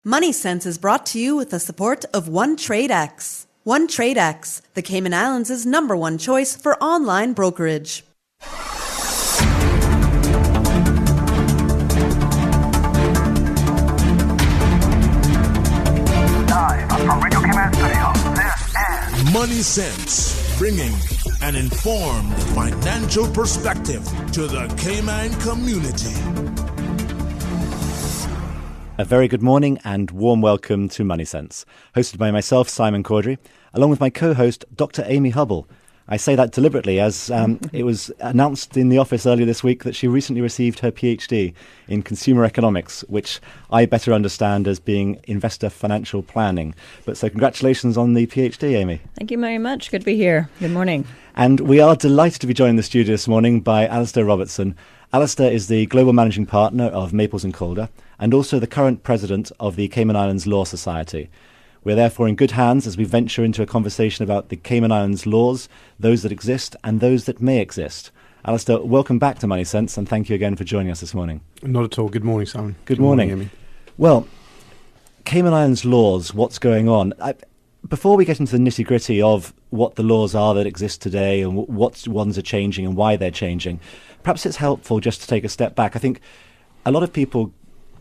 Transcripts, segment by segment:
Money Sense is brought to you with the support of OneTradeX. OneTradeX, the Cayman Islands' #1 choice for online brokerage. Live from Radio Cayman Studio, this is Money Sense, bringing an informed financial perspective to the Cayman community. A very good morning and warm welcome to Money Sense, hosted by myself, Simon Caudry, along with my co-host, Dr. Amy Hubble. I say that deliberately as it was announced in the office earlier this week that she recently received her PhD in consumer economics, which I better understand as being investor financial planning. But so congratulations on the PhD, Amy. Thank you very much. Good to be here. Good morning. And we are delighted to be joined in the studio this morning by Alistair Robertson. Alistair is the Global Managing Partner of Maples & Calder and also the current President of the Cayman Islands Law Society. We're therefore in good hands as we venture into a conversation about the Cayman Islands laws, those that exist and those that may exist. Alistair, welcome back to Money Sense and thank you again for joining us this morning. Not at all. Good morning, Simon. Good morning, Amy. Well, Cayman Islands laws, what's going on? Before we get into the nitty-gritty of what the laws are that exist today and what ones are changing and why they're changing, perhaps it's helpful just to take a step back. I think a lot of people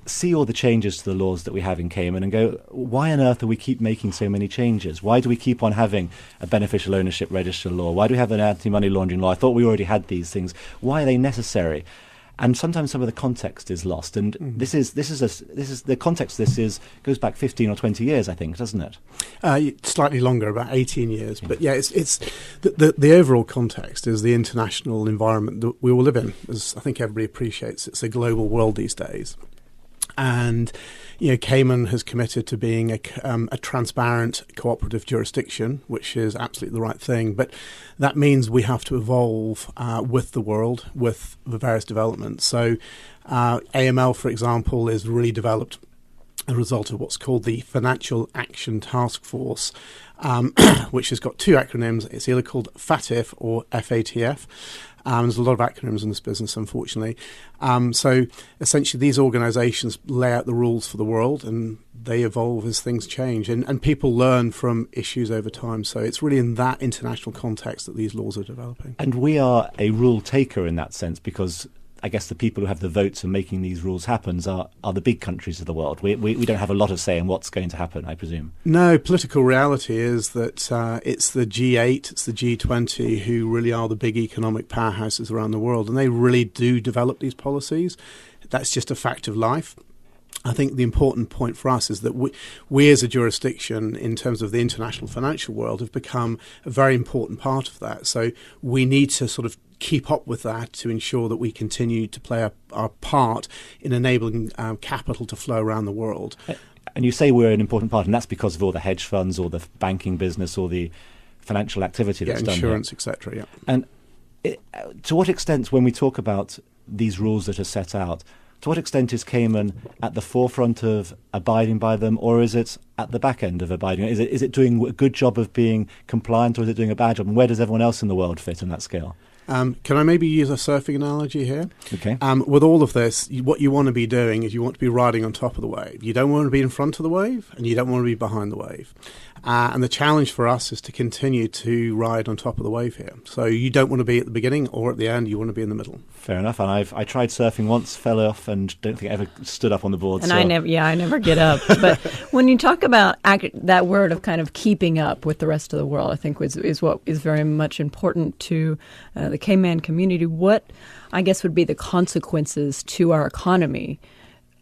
see all the changes to the laws that we have in Cayman and go, why on earth do we keep making so many changes? Why do we keep on having a beneficial ownership register law? Why do we have an anti-money laundering law? I thought we already had these things. Why are they necessary? And sometimes some of the context is lost. And this is the context. Goes back 15 or 20 years, I think, doesn't it? Slightly longer, about 18 years. But yeah, it's the overall context is the international environment that we all live in. As I think everybody appreciates, it's a global world these days. And Cayman has committed to being a transparent, cooperative jurisdiction, which is absolutely the right thing. But that means we have to evolve with the world, with the various developments. So AML, for example, is really developed as a result of what's called the Financial Action Task Force, which has got two acronyms. It's either called FATF or FATF. There's a lot of acronyms in this business, unfortunately. So essentially these organizations lay out the rules for the world and they evolve as things change. And people learn from issues over time. So it's really in that international context that these laws are developing. And we are a rule taker in that sense because I guess the people who have the votes and making these rules happen are the big countries of the world. We don't have a lot of say in what's going to happen, I presume. No, political reality is that it's the G8, it's the G20 who really are the big economic powerhouses around the world, and they really do develop these policies. That's just a fact of life. I think the important point for us is that we as a jurisdiction, in terms of the international financial world, have become a very important part of that. So we need to sort of keep up with that to ensure that we continue to play our part in enabling capital to flow around the world. And you say we're an important part, and that's because of all the hedge funds or the banking business or the financial activity that's done here. Insurance, etc. Yeah. And to what extent, when we talk about these rules that are set out, to what extent is Cayman at the forefront of abiding by them, or is it at the back end of abiding? Is it doing a good job of being compliant, or is it doing a bad job? And where does everyone else in the world fit in that scale? Can I maybe use a surfing analogy here? Okay. With all of this, what you want to be doing is you want to be riding on top of the wave. You don't want to be in front of the wave, and you don't want to be behind the wave. And the challenge for us is to continue to ride on top of the wave here. So you don't want to be at the beginning or at the end. You want to be in the middle. Fair enough. And I tried surfing once, fell off, and don't think I ever stood up on the board. And I never get up. But when you talk about that word of kind of keeping up with the rest of the world, I think is what is very much important to the Cayman community. What I guess would be the consequences to our economy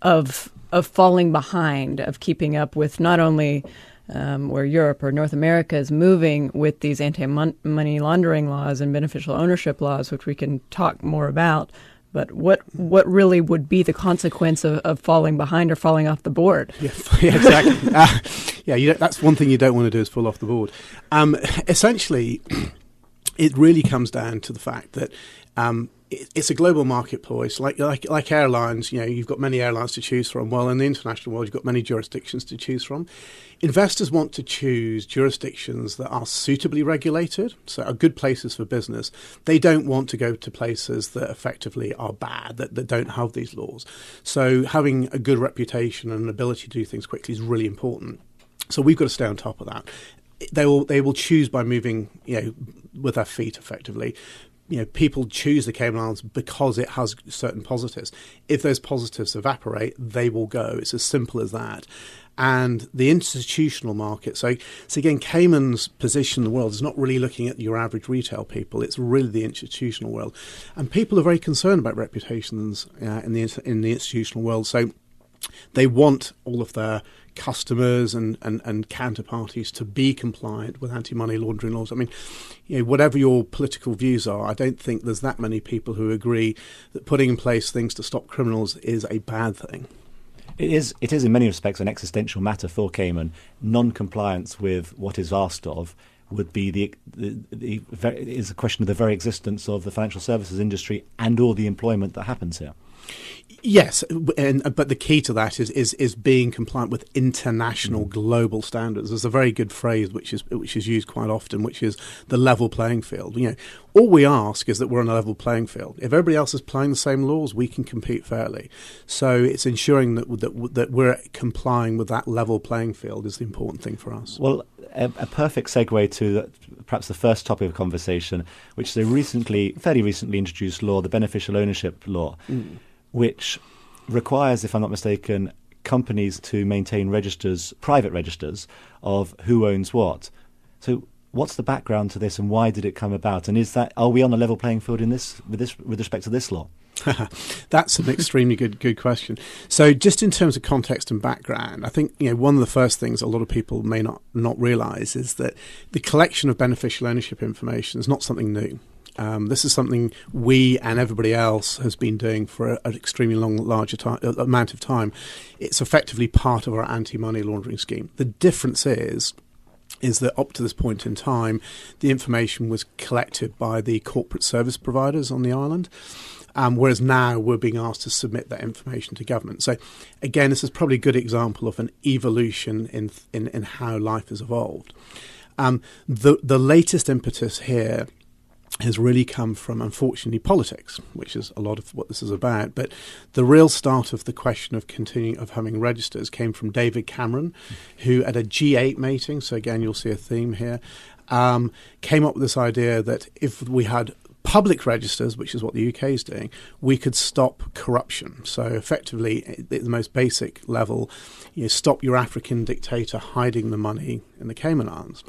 of falling behind, of keeping up with not only where Europe or North America is moving with these anti-money laundering laws and beneficial ownership laws, which we can talk more about. But what really would be the consequence of falling behind or falling off the board? Yeah, exactly. That's one thing you don't want to do is fall off the board. Essentially, it really comes down to the fact that it's a global marketplace, like airlines. You've got many airlines to choose from. Well, in the international world, you've got many jurisdictions to choose from. Investors want to choose jurisdictions that are suitably regulated, so are good places for business. They don't want to go to places that effectively are bad, that don't have these laws. So having a good reputation and an ability to do things quickly is really important. So we've got to stay on top of that. They will choose by moving, with their feet effectively. People choose the Cayman Islands because it has certain positives. If those positives evaporate, they will go. It's as simple as that. And the institutional market. So again, Cayman's position in the world is not really looking at your average retail people. It's really the institutional world, and people are very concerned about reputations in the institutional world. So they want all of their customers and counterparties to be compliant with anti-money laundering laws. I mean, whatever your political views are, I don't think there's that many people who agree that putting in place things to stop criminals is a bad thing. It is in many respects an existential matter for Cayman. Non-compliance with what is asked of would be is a question of the very existence of the financial services industry and all the employment that happens here. Yes, but the key to that is being compliant with international global standards. There's a very good phrase which is used quite often, which is the level playing field. All we ask is that we're on a level playing field. If everybody else is playing the same laws, we can compete fairly. So it's ensuring that we're complying with that level playing field is the important thing for us. Well, a perfect segue to perhaps the first topic of conversation, which is a fairly recently introduced law, the beneficial ownership law, which requires, if I'm not mistaken, companies to maintain private registers of who owns what. So what's the background to this and why did it come about? And are we on a level playing field with respect to this law? That's an extremely good question. So just in terms of context and background, I think one of the first things a lot of people may not realise is that the collection of beneficial ownership information is not something new. This is something we and everybody else has been doing for an extremely large amount of time. It's effectively part of our anti-money laundering scheme. The difference is that up to this point in time, the information was collected by the corporate service providers on the island, whereas now we're being asked to submit that information to government. So again, this is probably a good example of an evolution in how life has evolved. The latest impetus here has really come from, unfortunately, politics, which is a lot of what this is about. But the real start of the question of having registers came from David Cameron, who at a G8 meeting, so again, you'll see a theme here, came up with this idea that if we had public registers, which is what the UK is doing, we could stop corruption. So effectively, at the most basic level, stop your African dictator hiding the money in the Cayman Islands.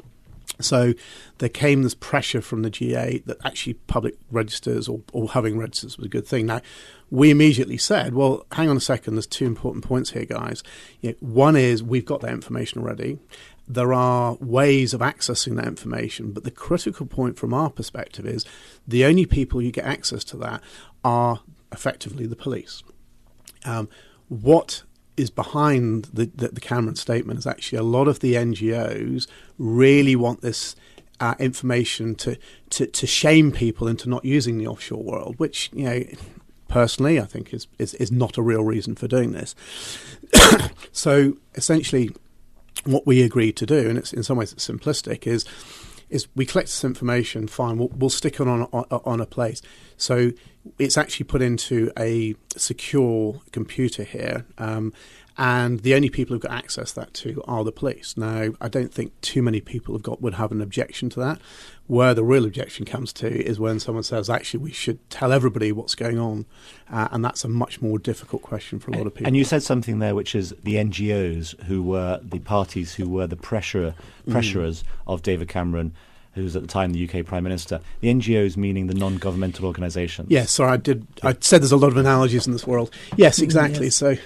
So there came this pressure from the G8 that actually public registers or having registers was a good thing. Now, we immediately said, well, hang on a second, there's two important points here, guys. One is we've got that information already. There are ways of accessing that information, but the critical point from our perspective is the only people you get access to that are effectively the police. What is behind the Cameron statement is actually a lot of the NGOs really want this information to shame people into not using the offshore world, which, personally I think is not a real reason for doing this. So essentially what we agreed to do, and it's in some ways it's simplistic, is we collect this information, fine, we'll stick it on a place. So it's actually put into a secure computer here, and the only people who've got access to that to are the police. Now, I don't think too many people would have an objection to that. Where the real objection comes to is when someone says, actually, we should tell everybody what's going on, and that's a much more difficult question for a lot of people. And you said something there, which is the NGOs who were the parties who were the pressurers of David Cameron, who was at the time the UK Prime Minister. The NGOs meaning the non-governmental organisations. Yes, sorry, I said there's a lot of analogies in this world. Yes, exactly. Yes. So,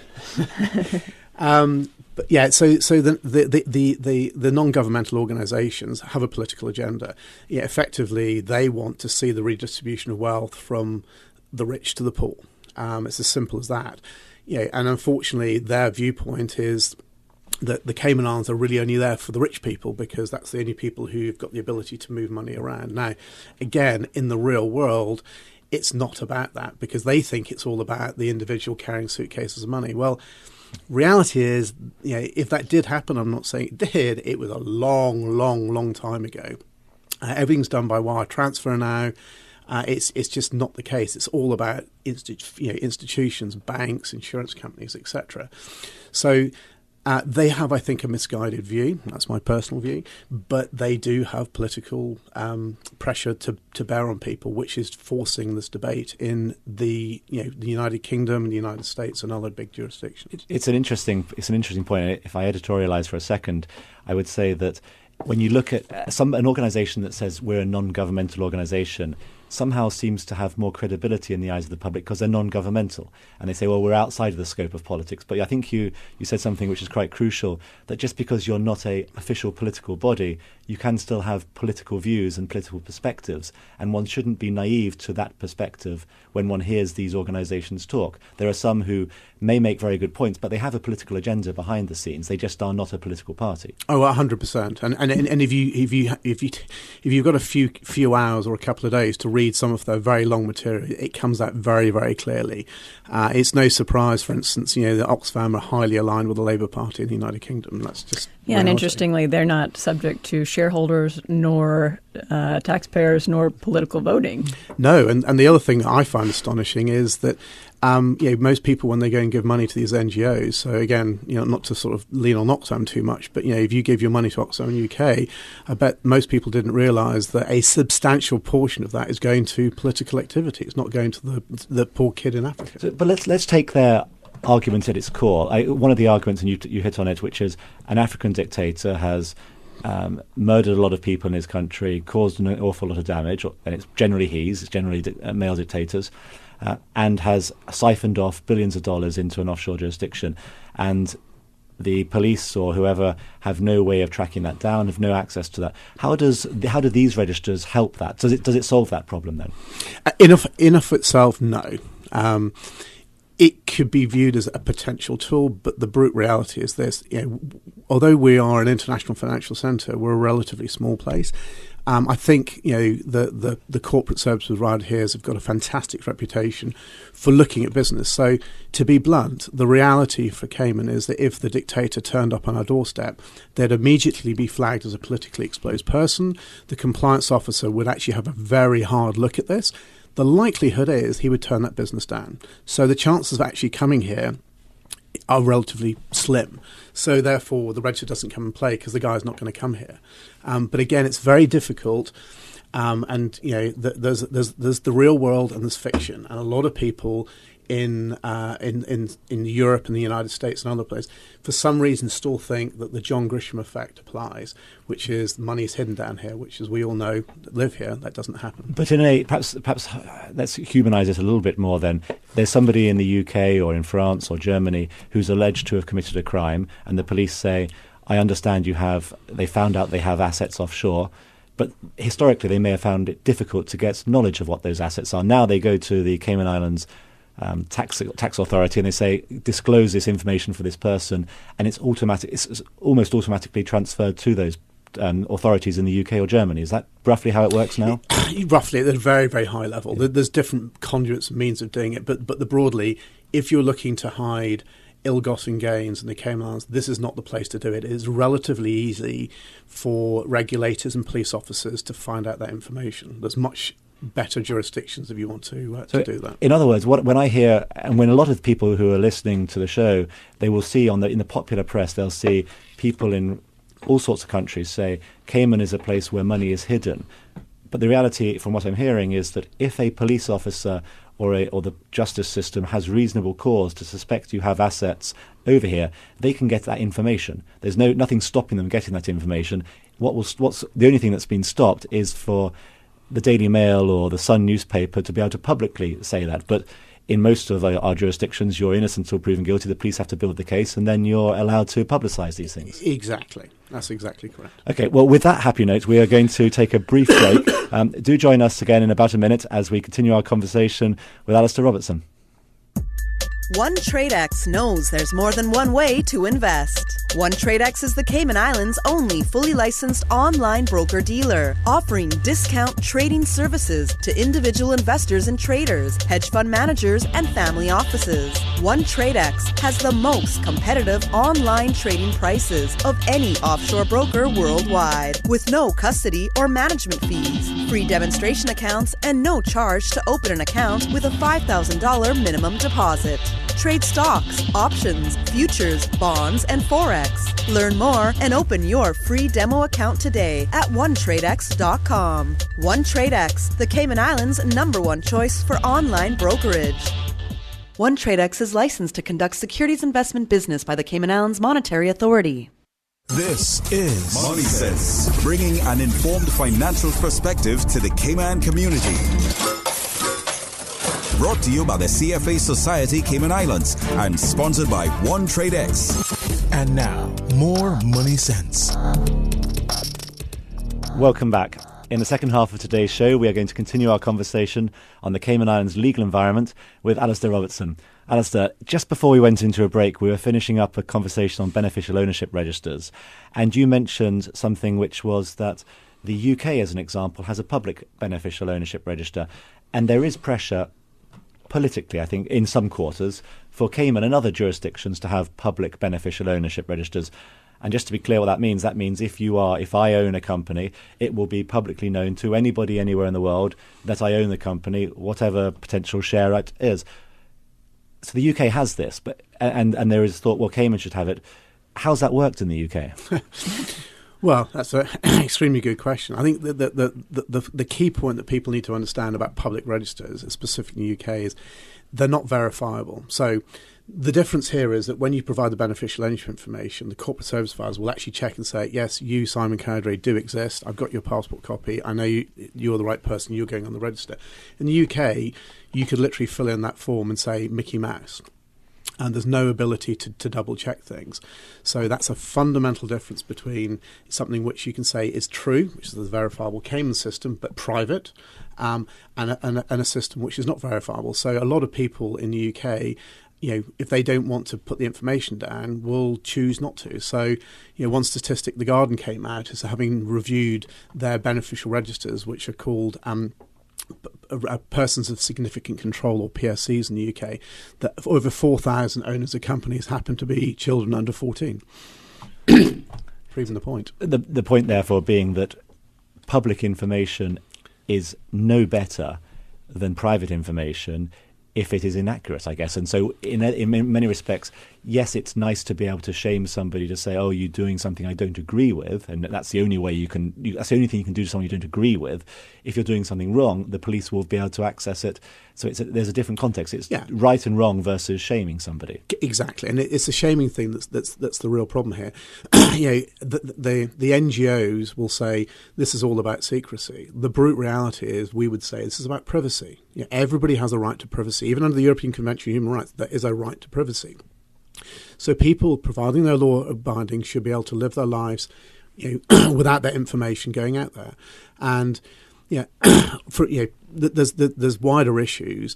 but yeah, so the non-governmental organisations have a political agenda. Yeah, effectively, they want to see the redistribution of wealth from the rich to the poor. It's as simple as that. Yeah, and unfortunately, their viewpoint is that the Cayman Islands are really only there for the rich people because that's the only people who've got the ability to move money around. Now, again, in the real world, it's not about that because they think it's all about the individual carrying suitcases of money. Well, reality is, if that did happen, I'm not saying it did, it was a long time ago. Everything's done by wire transfer now. It's just not the case. It's all about institutions, banks, insurance companies, etc. So they have, I think, a misguided view. That's my personal view. But they do have political pressure to bear on people, which is forcing this debate in the United Kingdom, the United States, and other big jurisdictions. It's an interesting point. If I editorialize for a second, I would say that when you look at an organisation that says we're a non-governmental organisation, somehow seems to have more credibility in the eyes of the public because they're non-governmental. And they say, well, we're outside of the scope of politics. But I think you said something which is quite crucial, that just because you're not an official political body, you can still have political views and political perspectives. And one shouldn't be naive to that perspective when one hears these organisations talk. There are some who may make very good points, but they have a political agenda behind the scenes. They just are not a political party. Oh, 100%. And if you've got a few hours or a couple of days to read some of their very long material, it comes out very, very clearly. It's no surprise, for instance, that Oxfam are highly aligned with the Labour Party in the United Kingdom. That's just reality. And interestingly, they're not subject to shareholders nor taxpayers nor political voting. No, and the other thing that I find astonishing is that most people, when they go and give money to these NGOs, so again, not to sort of lean on Oxfam too much, but if you give your money to Oxfam UK, I bet most people didn't realise that a substantial portion of that is going to political activity. It's not going to the poor kid in Africa. But let's take their argument at its core. One of the arguments, and you hit on it, which is an African dictator has murdered a lot of people in his country, caused an awful lot of damage, and it's generally male dictators. And has siphoned off billions of dollars into an offshore jurisdiction. And the police or whoever have no way of tracking that down, have no access to that. How do these registers help that? Does it solve that problem then? In of itself, no. It could be viewed as a potential tool, but the brute reality is this. Although we are an international financial centre, we're a relatively small place. I think the corporate services providers here have got a fantastic reputation for looking at business. So, to be blunt, the reality for Cayman is that if the dictator turned up on our doorstep, they'd immediately be flagged as a politically exposed person. The compliance officer would actually have a very hard look at this. The likelihood is he would turn that business down. So the chances of actually coming here are relatively slim. So therefore, the register doesn't come in play because the guy's not going to come here. But again, it's very difficult. And there's the real world and there's fiction, and a lot of people in Europe and the United States and other places, for some reason, still think that the John Grisham effect applies, which is money is hidden down here, which, as we all know, that live here, that doesn't happen. But perhaps let's humanise it a little bit more. Then there's somebody in the UK or in France or Germany who's alleged to have committed a crime, and the police say, "I understand they found out they have assets offshore." But historically, they may have found it difficult to get knowledge of what those assets are. Now they go to the Cayman Islands tax authority and they say, disclose this information for this person, and it's automatic. It's almost automatically transferred to those authorities in the UK or Germany. Is that roughly how it works now? Roughly, at a very, very high level. There's different conduits and means of doing it, but broadly, if you're looking to hide ill-gotten gains in the Cayman Islands, this is not the place to do it. It is relatively easy for regulators and police officers to find out that information. There's much better jurisdictions if you want to do that. In other words, when I hear, and when a lot of people who are listening to the show, they will see in the popular press, they'll see people in all sorts of countries say Cayman is a place where money is hidden. But the reality, from what I'm hearing, is that if a police officer or the justice system has reasonable cause to suspect you have assets over here, they can get that information. There's nothing stopping them getting that information. What's the only thing that's been stopped is for the Daily Mail or the Sun newspaper to be able to publicly say that. But in most of our jurisdictions, you're innocent until proven guilty. The police have to build the case, and then you're allowed to publicise these things. Exactly. That's exactly correct. Okay, well, with that happy note, we are going to take a brief break. Do join us again in about a minute as we continue our conversation with Alistair Robertson. OneTradeX knows there's more than one way to invest. OneTradeX is the Cayman Islands' only fully licensed online broker-dealer, offering discount trading services to individual investors and traders, hedge fund managers, and family offices. OneTradeX has the most competitive online trading prices of any offshore broker worldwide, with no custody or management fees, free demonstration accounts, and no charge to open an account with a $5,000 minimum deposit. Trade stocks, options, futures, bonds, and Forex. Learn more and open your free demo account today at OneTradeX.com. OneTradeX, the Cayman Islands' #1 choice for online brokerage. OneTradeX is licensed to conduct securities investment business by the Cayman Islands Monetary Authority. This is Money Sense, bringing an informed financial perspective to the Cayman community. Brought to you by the CFA Society Cayman Islands and sponsored by OneTradeX. And now, more Money Sense. Welcome back. In the second half of today's show, we are going to continue our conversation on the Cayman Islands legal environment with Alistair Robertson. Alistair, just before we went into a break, we were finishing up a conversation on beneficial ownership registers, and you mentioned something which was that the UK, as an example, has a public beneficial ownership register, and there is pressure politically, I think, in some quarters, for Cayman and other jurisdictions to have public beneficial ownership registers. And just to be clear what that means if I own a company, it will be publicly known to anybody anywhere in the world that I own the company, whatever potential share it is. So the UK has this, but and there is thought, well, Cayman should have it. How's that worked in the UK? Well, that's an extremely good question. I think the key point that people need to understand about public registers, specifically in the UK, is they're not verifiable. So the difference here is that when you provide the beneficial ownership information, the corporate service providers will actually check and say, yes, you, Simon Cowdery, do exist. I've got your passport copy. I know you're the right person. You're going on the register. In the UK, you could literally fill in that form and say Mickey Mouse. And there's no ability to double check things. So that's a fundamental difference between something which you can say is true, which is the verifiable Cayman system, but private, and a system which is not verifiable. So a lot of people in the UK, if they don't want to put the information down, will choose not to. So, one statistic The Guardian came out is having reviewed their beneficial registers, which are called persons of significant control, or PSCs in the UK, that over 4,000 owners of companies happen to be children under 14. Proving the point. The point, therefore, being that public information is no better than private information if it is inaccurate, I guess. And so in many respects, yes, it's nice to be able to shame somebody to say, oh, you're doing something I don't agree with, and that's the only way that's the only thing you can do to someone you don't agree with. If you're doing something wrong, the police will be able to access it. So there's a different context. It's right and wrong versus shaming somebody. Exactly, and it's a shaming thing that's the real problem here. The NGOs will say this is all about secrecy. The brute reality is we would say this is about privacy. Everybody has a right to privacy. Even under the European Convention on Human Rights, there is a right to privacy. So people, providing they're law-abiding, should be able to live their lives without that information going out there. And there's wider issues.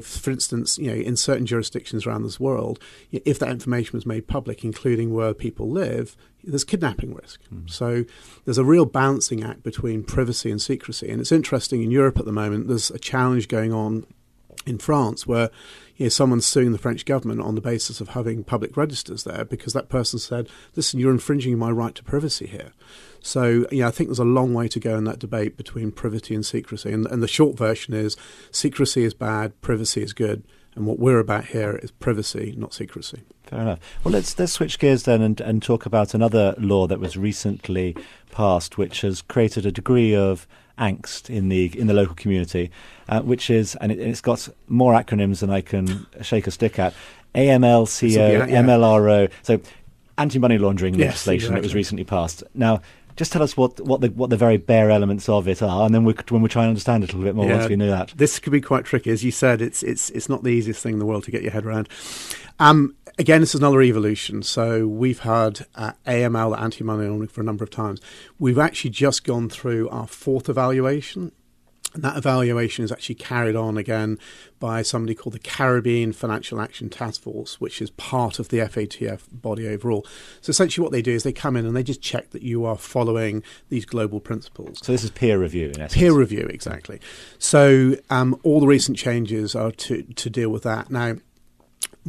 For instance, in certain jurisdictions around this world, if that information was made public, including where people live, there's kidnapping risk. So there's a real balancing act between privacy and secrecy. And it's interesting, in Europe at the moment, there's a challenge going on in France where someone's suing the French government on the basis of having public registers there because that person said, listen, you're infringing my right to privacy here. So, I think there's a long way to go in that debate between privacy and secrecy. And the short version is secrecy is bad, privacy is good. And what we're about here is privacy, not secrecy. Fair enough. Well, let's switch gears then and talk about another law that was recently passed, which has created a degree of angst in the local community, which is, and it's got more acronyms than I can shake a stick at, AMLCO, MLRO. So anti-money laundering legislation that was recently passed. Now, just tell us what the very bare elements of it are, and then when we try and understand it a little bit more once we know that. This could be quite tricky. As you said, it's not the easiest thing in the world to get your head around. Again, this is another evolution. So we've had AML, anti-money laundering, for a number of times. We've actually just gone through our fourth evaluation. And that evaluation is actually carried on again by somebody called the Caribbean Financial Action Task Force, which is part of the FATF body overall. So essentially what they do is they come in and they just check that you are following these global principles. So this is peer review, in essence. Peer review, exactly. So all the recent changes are to deal with that. Now,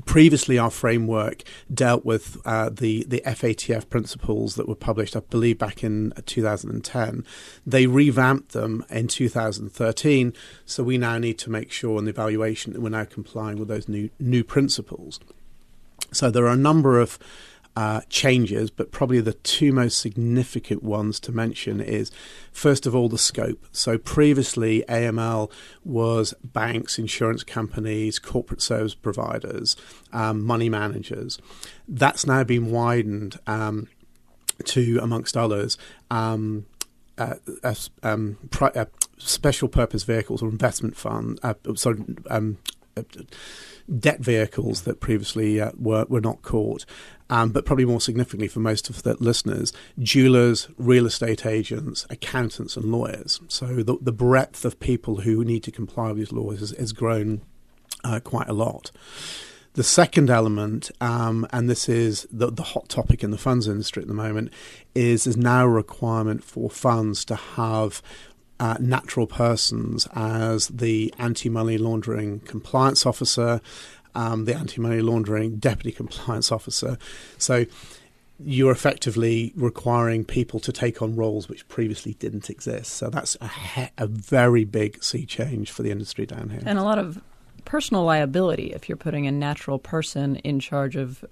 previously, our framework dealt with the FATF principles that were published, I believe, back in 2010. They revamped them in 2013, so we now need to make sure in the evaluation that we're now complying with those new principles. So there are a number of changes, but probably the two most significant ones to mention is, first of all, the scope. So previously, AML was banks, insurance companies, corporate service providers, money managers. That's now been widened to, amongst others, special purpose vehicles or investment fund, debt vehicles that previously were not caught. But probably more significantly for most of the listeners, jewelers, real estate agents, accountants and lawyers. So the breadth of people who need to comply with these laws has grown quite a lot. The second element, and this is the hot topic in the funds industry at the moment, is there's now a requirement for funds to have natural persons as the anti-money laundering compliance officer, the anti-money laundering deputy compliance officer. So you're effectively requiring people to take on roles which previously didn't exist. So that's a very big sea change for the industry down here. And a lot of personal liability if you're putting a natural person in charge of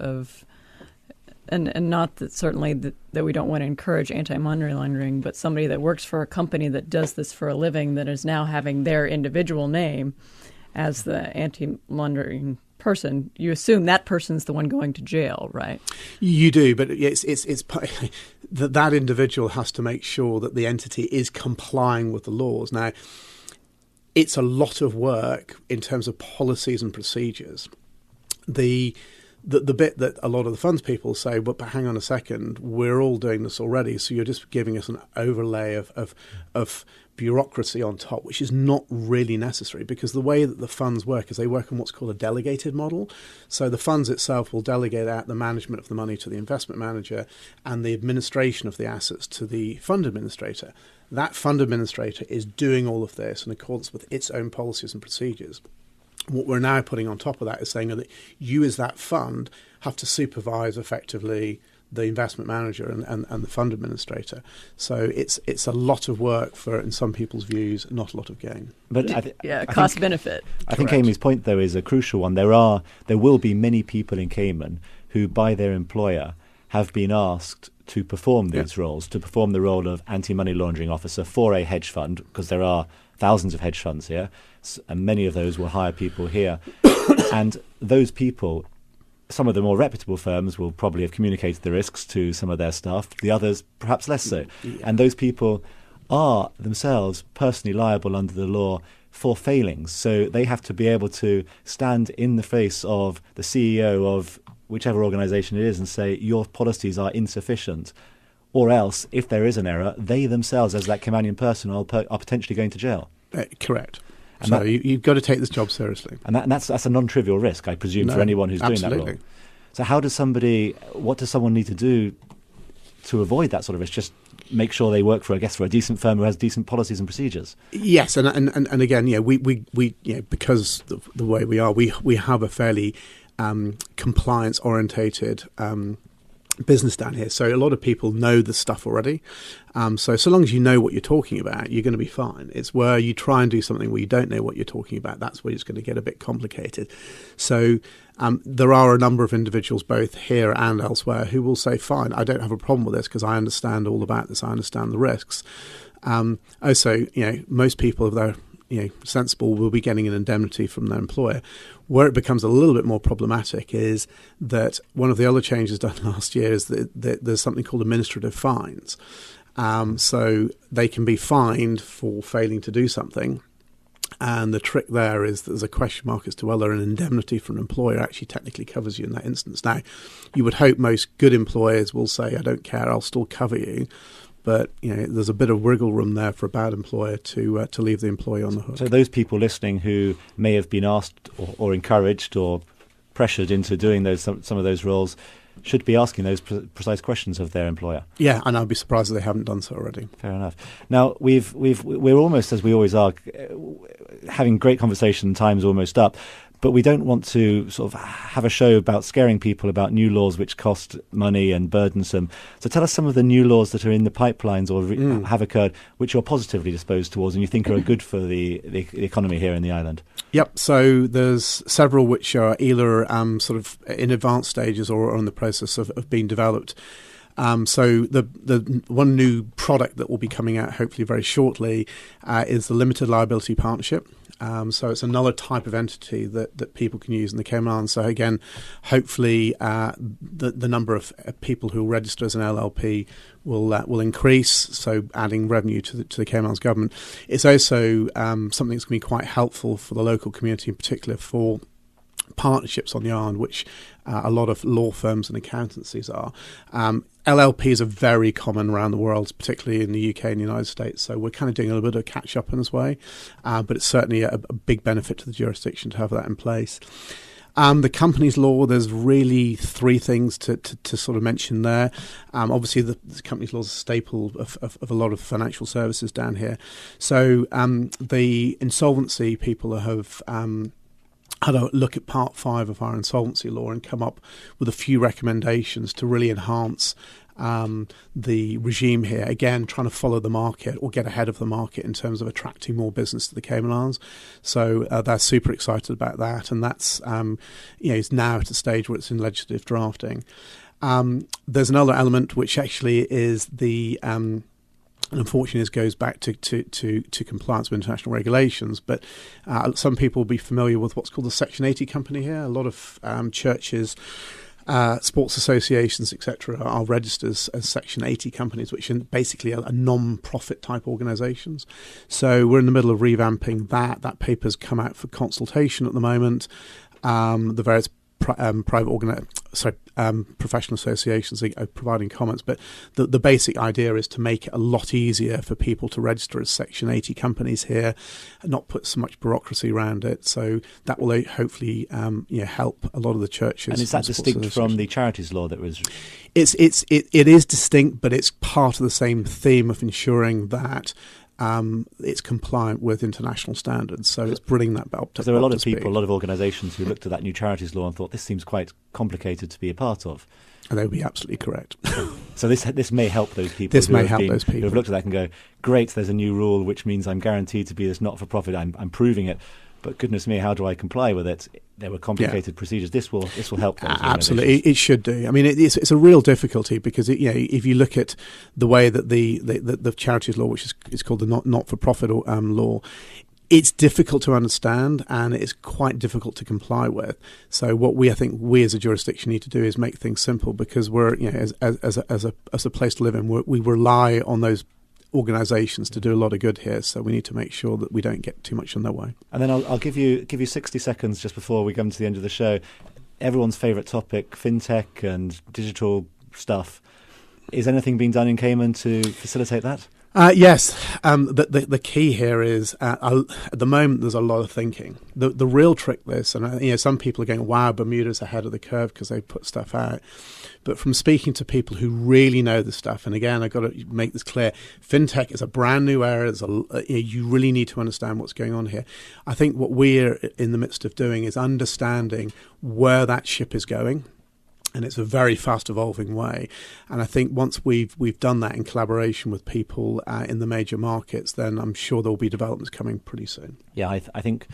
and not that certainly that we don't want to encourage anti-money laundering, but somebody that works for a company that does this for a living that is now having their individual name as the anti-laundering person, you assume that person's the one going to jail, right? You do, but it's that individual has to make sure that the entity is complying with the laws. Now, it's a lot of work in terms of policies and procedures. The bit that a lot of the funds people say, but hang on a second, we're all doing this already, so you're just giving us an overlay of bureaucracy on top, which is not really necessary, because the way that the funds work is they work on what's called a delegated model. So the funds itself will delegate out the management of the money to the investment manager and the administration of the assets to the fund administrator. That fund administrator is doing all of this in accordance with its own policies and procedures. What we're now putting on top of that is saying that you as that fund have to supervise effectively the investment manager and the fund administrator. So it's a lot of work for, in some people's views, not a lot of gain. But cost benefit. I think Amy's point, though, is a crucial one. There will be many people in Cayman who, by their employer, have been asked to perform these roles, to perform the role of anti-money laundering officer for a hedge fund, because there are thousands of hedge funds here, and many of those will hire people here. And those people, some of the more reputable firms will probably have communicated the risks to some of their staff, the others perhaps less so. Yeah. And those people are themselves personally liable under the law for failings. So they have to be able to stand in the face of the CEO of whichever organisation it is and say, your policies are insufficient. Or else, if there is an error, they themselves, as that Caymanian person, are potentially going to jail. Correct. And so you've got to take this job seriously. And that's a non-trivial risk, I presume, for anyone who's doing that role. So what does someone need to do to avoid that sort of risk? Just make sure they work for a decent firm who has decent policies and procedures. Yes, and again, we because the way we are, we have a fairly compliance-orientated business down here. So a lot of people know the stuff already. So long as you know what you're talking about, you're going to be fine. It's where you try and do something where you don't know what you're talking about. That's where it's going to get a bit complicated. So there are a number of individuals both here and elsewhere who will say, fine, I don't have a problem with this because I understand all about this. I understand the risks. Also, most people, if they're sensible, will be getting an indemnity from their employer. Where it becomes a little bit more problematic is that one of the other changes done last year is that there's something called administrative fines. So they can be fined for failing to do something. And the trick there is that there's a question mark as to whether an indemnity from an employer actually technically covers you in that instance. Now, you would hope most good employers will say, I don't care, I'll still cover you. but there's a bit of wiggle room there for a bad employer to leave the employee on the hook. So those people listening who may have been asked or encouraged or pressured into doing some of those roles should be asking those precise questions of their employer. Yeah, and I'd be surprised if they haven't done so already. Fair enough. Now we're almost, as we always are, having great conversation. Time's almost up. But we don't want to sort of have a show about scaring people about new laws which cost money and burdensome. So tell us some of the new laws that are in the pipelines or have occurred which you're positively disposed towards and you think are good for the economy here in the island. Yep, so there's several which are either sort of in advanced stages or are in the process of being developed. So the one new product that will be coming out hopefully very shortly is the limited liability partnership. So it's another type of entity that people can use in the Cayman Islands. So again, hopefully the number of people who register as an LLP will increase. So adding revenue to the Cayman Islands government. It's also something that's going to be quite helpful for the local community, in particular for partnerships on the island, which a lot of law firms and accountancies are. LLPs are very common around the world, particularly in the UK and the United States. So we're kind of doing a little bit of catch up in this way, but it's certainly a big benefit to the jurisdiction to have that in place. The companies law, there's really three things to sort of mention there. Obviously, the companies law is a staple of a lot of financial services down here. So the insolvency people have had a look at Part 5 of our insolvency law and come up with a few recommendations to really enhance the regime here. Again, trying to follow the market or get ahead of the market in terms of attracting more business to the Cayman Islands. So they're super excited about that, and that's is now at a stage where it's in legislative drafting. There's another element which actually is the and unfortunately, this goes back to compliance with international regulations. But some people will be familiar with what's called the Section 80 company here. A lot of churches, sports associations, etc., are registered as Section 80 companies, which are basically a non-profit type organisations. So we're in the middle of revamping that. That paper's come out for consultation at the moment. The various professional associations are providing comments, but the basic idea is to make it a lot easier for people to register as Section 80 companies here, and not put so much bureaucracy around it. So that will hopefully help a lot of the churches. And is that distinct from the charities law that was? It is distinct, but it's part of the same theme of ensuring that it's compliant with international standards, so it's bringing that up to. There are a lot of people, a lot of organisations who looked at that new charities law and thought this seems quite complicated to be a part of. And they would be absolutely correct. So this may help those people. This may help those people who have looked at that and go, "Great, there's a new rule which means I'm guaranteed to be this not-for-profit. I'm proving it." But goodness me, how do I comply with it? There were complicated procedures. This will help those absolutely. It should do. I mean, it's a real difficulty because if you look at the way that the charities law, which is called the not-for-profit law, it's difficult to understand and it's quite difficult to comply with. So what I think we as a jurisdiction need to do is make things simple, because we're as a place to live in, we rely on those organisations to do a lot of good here, so we need to make sure that we don't get too much in their way. And then I'll give you 60 seconds just before we come to the end of the show. Everyone's favourite topic, fintech and digital stuff. Is anything being done in Cayman to facilitate that? Yes. The key here is at the moment there's a lot of thinking. The real trick this, and some people are going, "Wow, Bermuda's ahead of the curve because they put stuff out." But from speaking to people who really know the stuff, and again, I've got to make this clear, fintech is a brand new area. You really need to understand what's going on here. I think what we're in the midst of doing is understanding where that ship is going. And it's a very fast evolving way. And I think once we've done that in collaboration with people in the major markets, then I'm sure there will be developments coming pretty soon. Yeah, I think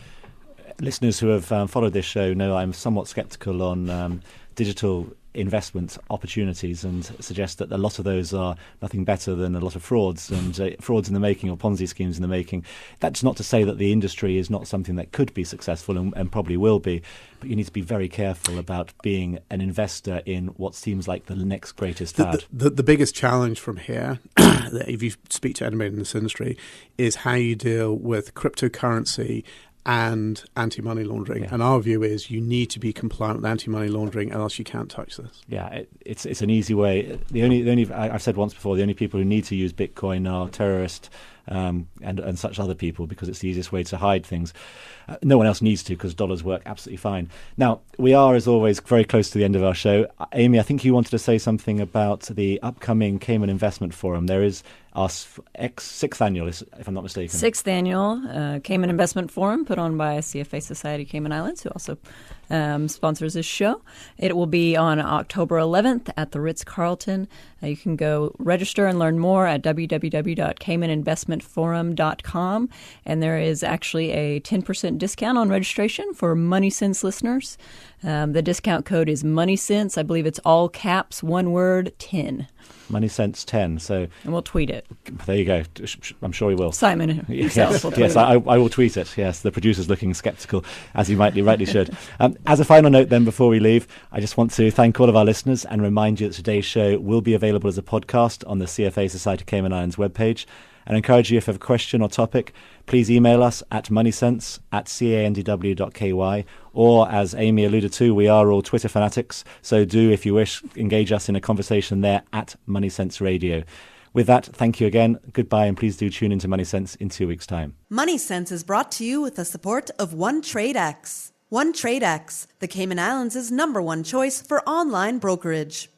listeners who have followed this show know I'm somewhat sceptical on digital investment opportunities and suggest that a lot of those are nothing better than a lot of frauds and frauds in the making, or Ponzi schemes in the making. That's not to say that the industry is not something that could be successful and probably will be, but you need to be very careful about being an investor in what seems like the next greatest fad. The biggest challenge from here, if you speak to anybody in this industry, is how you deal with cryptocurrency and anti-money laundering. Yeah. And our view is you need to be compliant with anti-money laundering, else you can't touch this. Yeah, it's an easy way. The only I've said once before, the only people who need to use Bitcoin are terrorists and such other people, because it's the easiest way to hide things. No one else needs to, because dollars work absolutely fine. Now, we are, as always, very close to the end of our show. Amy, I think you wanted to say something about the upcoming Cayman Investment Forum. There is our sixth annual, if I'm not mistaken. Sixth annual Cayman Investment Forum, put on by CFA Society Cayman Islands, who also sponsors this show. It will be on October 11th at the Ritz-Carlton. You can go register and learn more at www.caymaninvestmentforum.com. And there is actually a 10% discount on registration for Money Sense listeners. The discount code is Money Sense. I believe it's all caps, one word, 10. Money Sense 10. So, and we'll tweet it. There you go. I'm sure he will. Simon himself will tweet yes, it. I will tweet it. Yes, the producer's looking sceptical, as he rightly should. As a final note then, before we leave, I just want to thank all of our listeners and remind you that today's show will be available as a podcast on the CFA Society Cayman Islands webpage. And I encourage you, if you have a question or topic, please email us at moneysense@candw.ky, or, as Amy alluded to, we are all Twitter fanatics, so do, if you wish, engage us in a conversation there at Money Sense Radio. With that, thank you again, goodbye, and please do tune into Money Sense in 2 weeks' time. Money Sense is brought to you with the support of OneTradeX. OneTradeX, the Cayman Islands' #1 choice for online brokerage.